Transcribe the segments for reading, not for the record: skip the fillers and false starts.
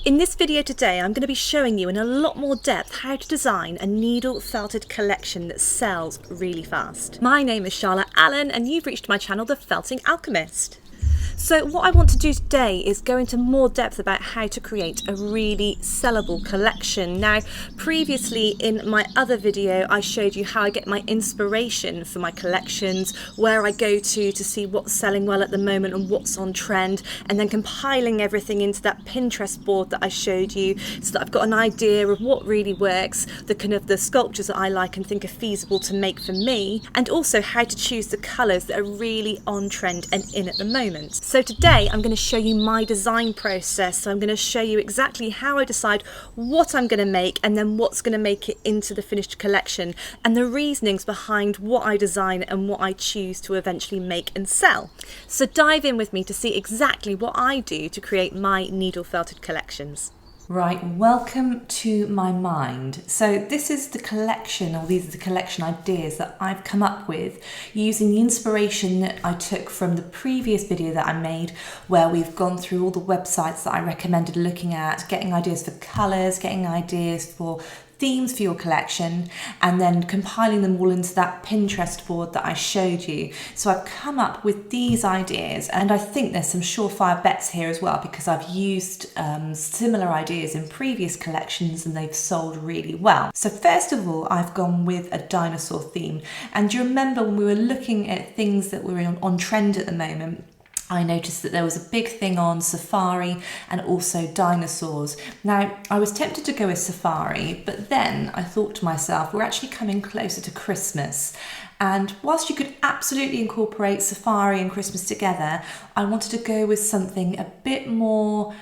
In this video today, I'm going to be showing you in a lot more depth how to design a needle felted collection that sells really fast. My name is Charlotte Allen and you've reached my channel, The Felting Alchemist. So what I want to do today is go into more depth about how to create a really sellable collection. Now, previously in my other video, I showed you how I get my inspiration for my collections, where I go to see what's selling well at the moment and what's on trend, and then compiling everything into that Pinterest board that I showed you so that I've got an idea of what really works, the sculptures that I like and think are feasible to make for me, and also how to choose the colours that are really on trend and in at the moment. So today I'm going to show you my design process. So I'm going to show you exactly how I decide what I'm going to make and then what's going to make it into the finished collection, and the reasonings behind what I design and what I choose to eventually make and sell. So dive in with me to see exactly what I do to create my needle felted collections. Right, welcome to my mind. So this is the collection, or these are the collection ideas that I've come up with using the inspiration that I took from the previous video that I made, where we've gone through all the websites that I recommended looking at, getting ideas for colours, getting ideas for themes for your collection, and then compiling them all into that Pinterest board that I showed you. So I've come up with these ideas, and I think there's some surefire bets here as well, because I've used similar ideas in previous collections and they've sold really well. So first of all, I've gone with a dinosaur theme. And do you remember when we were looking at things that were on trend at the moment, I noticed that there was a big thing on safari and also dinosaurs. Now, I was tempted to go with safari, but then I thought to myself, we're actually coming closer to Christmas. And whilst you could absolutely incorporate safari and Christmas together, I wanted to go with something a bit more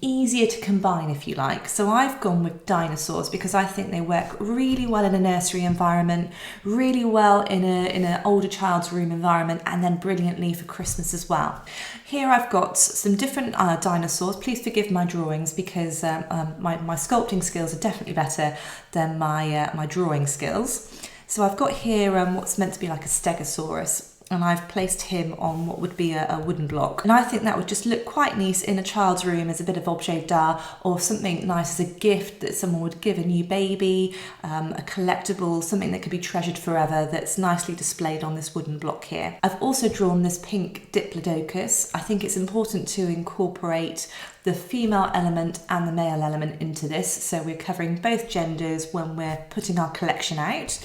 easier to combine, if you like. So I've gone with dinosaurs because I think they work really well in a nursery environment, really well in an older child's room environment, and then brilliantly for Christmas as well. Here I've got some different dinosaurs. Please forgive my drawings because my sculpting skills are definitely better than my drawing skills. So I've got here what's meant to be like a Stegosaurus, and I've placed him on what would be a wooden block. And I think that would just look quite nice in a child's room as a bit of objet d'art, or something nice as a gift that someone would give a new baby, a collectible, something that could be treasured forever that's nicely displayed on this wooden block here. I've also drawn this pink Diplodocus. I think it's important to incorporate the female element and the male element into this, so we're covering both genders when we're putting our collection out.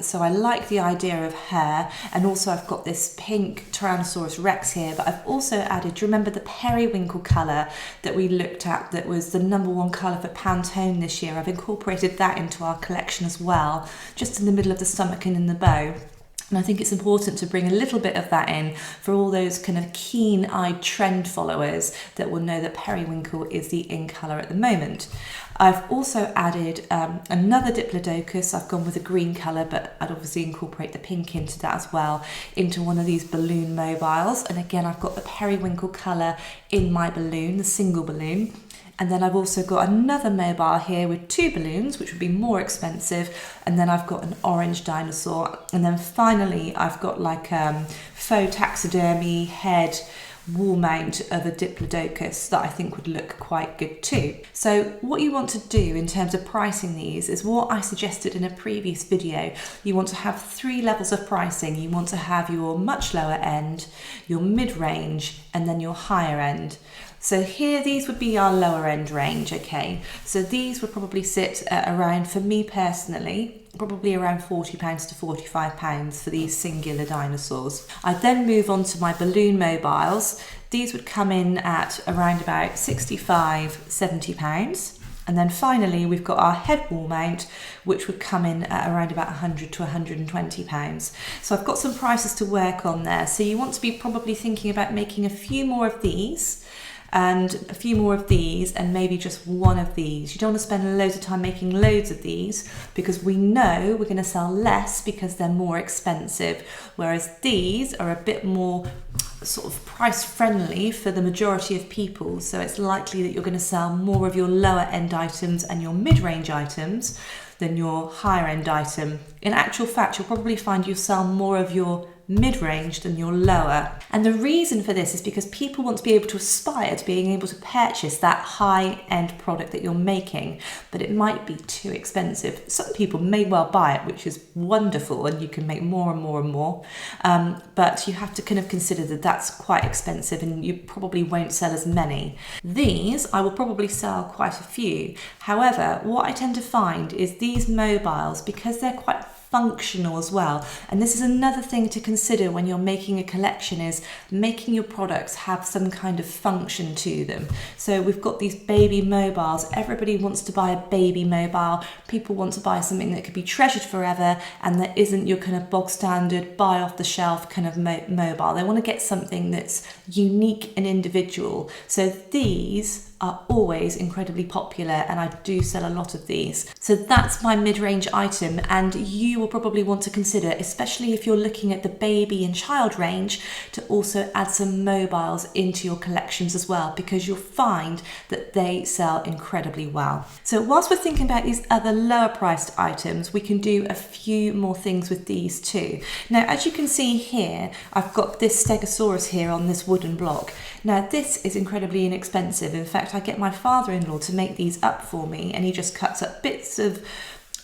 So I like the idea of hair, and also I've got this pink Tyrannosaurus Rex here, but I've also added, do you remember the periwinkle colour that we looked at that was the #1 colour for Pantone this year? I've incorporated that into our collection as well, just in the middle of the stomach and in the bow. And I think it's important to bring a little bit of that in for all those kind of keen-eyed trend followers that will know that periwinkle is the in colour at the moment. I've also added another Diplodocus. I've gone with a green colour, but I'd obviously incorporate the pink into that as well, into one of these balloon mobiles. And again, I've got the periwinkle colour in my balloon, the single balloon. And then I've also got another mobile here with 2 balloons, which would be more expensive. And then I've got an orange dinosaur. And then finally, I've got like faux taxidermy head wall mount of a Diplodocus that I think would look quite good too. So what you want to do in terms of pricing these is what I suggested in a previous video. You want to have 3 levels of pricing. You want to have your much lower end, your mid-range, and then your higher end. So here, these would be our lower end range, okay? So these would probably sit at around, for me personally, probably around £40 to £45 for these singular dinosaurs. I then move on to my balloon mobiles. These would come in at around about £65, £70. And then finally, we've got our head wall mount, which would come in at around about £100 to £120. So I've got some prices to work on there. So you want to be probably thinking about making a few more of these, and a few more of these, and maybe just one of these. You don't want to spend loads of time making loads of these, because we know we're going to sell less because they're more expensive, whereas these are a bit more sort of price friendly for the majority of people. So it's likely that you're going to sell more of your lower end items and your mid-range items than your higher end item. In actual fact, you'll probably find you sell more of your mid-range than your lower. And the reason for this is because people want to be able to aspire to being able to purchase that high-end product that you're making, but it might be too expensive. Some people may well buy it, which is wonderful, and you can make more and more and more, but you have to kind of consider that that's quite expensive and you probably won't sell as many. These, I will probably sell quite a few. However, what I tend to find is these mobiles, because they're quite functional as well, and this is another thing to consider when you're making a collection, is making your products have some kind of function to them. So we've got these baby mobiles. Everybody wants to buy a baby mobile. People want to buy something that could be treasured forever and that isn't your kind of bog standard buy off the shelf kind of mobile. They want to get something that's unique and individual. So these are always incredibly popular, and I do sell a lot of these. So that's my mid-range item, and you will probably want to consider, especially if you're looking at the baby and child range, to also add some mobiles into your collections as well, because you'll find that they sell incredibly well. So whilst we're thinking about these other lower priced items, we can do a few more things with these too. Now, as you can see here, I've got this Stegosaurus here on this wooden block. Now, this is incredibly inexpensive. In fact, I get my father-in-law to make these up for me, and he just cuts up bits of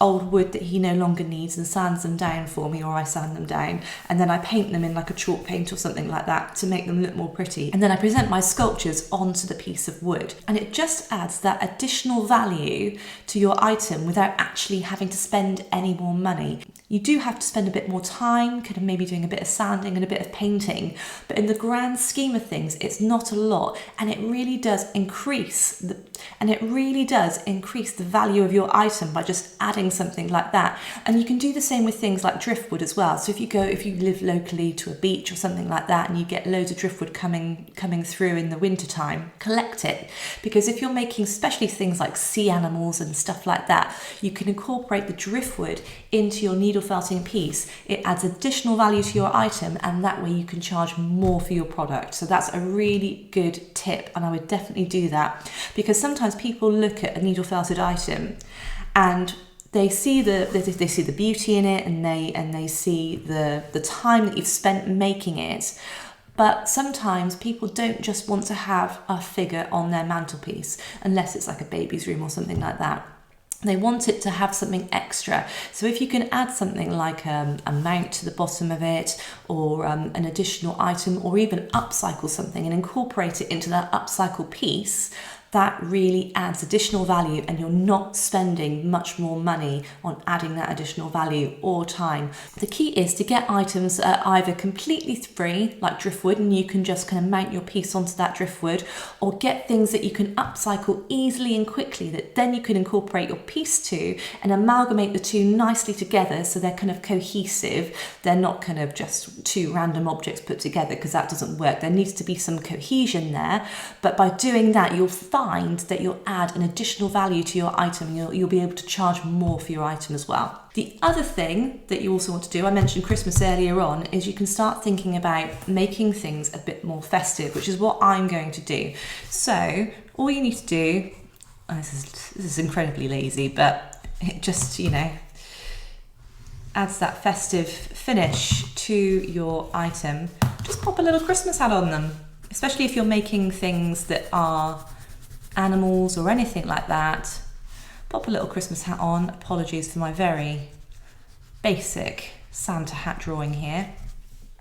old wood that he no longer needs and sands them down for me, or I sand them down, and then I paint them in like a chalk paint or something like that to make them look more pretty, and then I present my sculptures onto the piece of wood, and it just adds that additional value to your item without actually having to spend any more money. You do have to spend a bit more time, kind of maybe doing a bit of sanding and a bit of painting, but in the grand scheme of things, it's not a lot, and it really does increase the value of your item by just adding something like that. And you can do the same with things like driftwood as well. So if you live locally to a beach or something like that, and you get loads of driftwood coming through in the winter time, collect it, because if you're making especially things like sea animals and stuff like that, you can incorporate the driftwood into your needle felting piece. It adds additional value to your item, and that way you can charge more for your product. So that's a really good tip, and I would definitely do that, because sometimes people look at a needle felted item and they see the beauty in it, and they see the time that you've spent making it. But sometimes people don't just want to have a figure on their mantelpiece, unless it's like a baby's room or something like that. They want it to have something extra. So if you can add something like a mount to the bottom of it, or an additional item, or even upcycle something and incorporate it into that upcycle piece, that really adds additional value, and you're not spending much more money on adding that additional value or time. The key is to get items that are either completely free, like driftwood, and you can just kind of mount your piece onto that driftwood, or get things that you can upcycle easily and quickly that then you can incorporate your piece to and amalgamate the two nicely together, so they're kind of cohesive. They're not kind of just two random objects put together, because that doesn't work. There needs to be some cohesion there, but by doing that, you'll find that you'll add an additional value to your item. You'll be able to charge more for your item as well. The other thing that you also want to do, I mentioned Christmas earlier on, is you can start thinking about making things a bit more festive, which is what I'm going to do. So all you need to do, this is incredibly lazy, but it just, adds that festive finish to your item. Just pop a little Christmas hat on them, especially if you're making things that are animals or anything like that. Pop a little Christmas hat on. Apologies for my very basic Santa hat drawing here.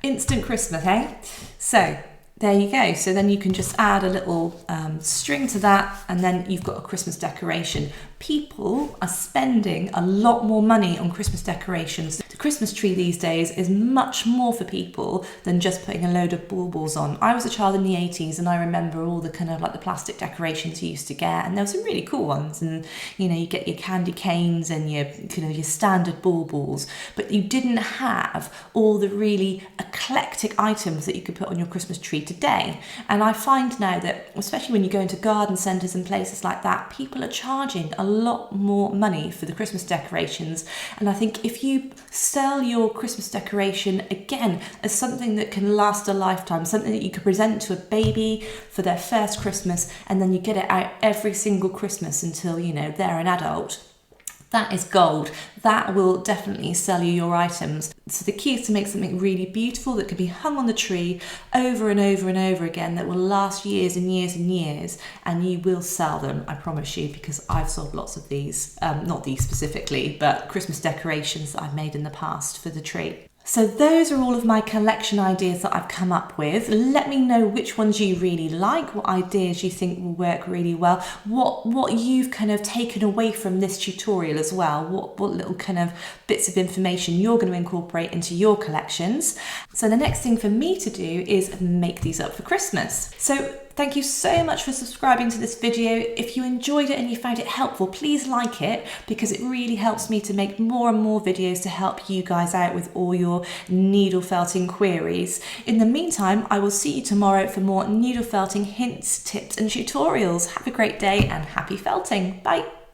Instant Christmas, eh? So there you go. So then you can just add a little string to that, and then you've got a Christmas decoration. People are spending a lot more money on Christmas decorations. The Christmas tree these days is much more for people than just putting a load of baubles on. I was a child in the 80s, and I remember all the kind of like the plastic decorations you used to get, and there were some really cool ones, and you get your candy canes and your your standard baubles, but you didn't have all the really eclectic items that you could put on your Christmas tree today. And I find now that, especially when you go into garden centres and places like that, people are charging a lot more money for the Christmas decorations. And I think if you sell your Christmas decoration again as something that can last a lifetime, something that you could present to a baby for their first Christmas, and then you get it out every single Christmas until they're an adult, that is gold. That will definitely sell you your items. So the key is to make something really beautiful that can be hung on the tree over and over and over again, that will last years and years and years, and you will sell them, I promise you, because I've sold lots of these, not these specifically, but Christmas decorations that I've made in the past for the tree. So those are all of my collection ideas that I've come up with. Let me know which ones you really like, what ideas you think will work really well, what you've kind of taken away from this tutorial as well, what little kind of bits of information you're going to incorporate into your collections. So the next thing for me to do is make these up for Christmas. So thank you so much for subscribing to this video. If you enjoyed it and you found it helpful, please like it, because it really helps me to make more and more videos to help you guys out with all your needle felting queries. In the meantime, I will see you tomorrow for more needle felting hints, tips and tutorials. Have a great day and happy felting. Bye.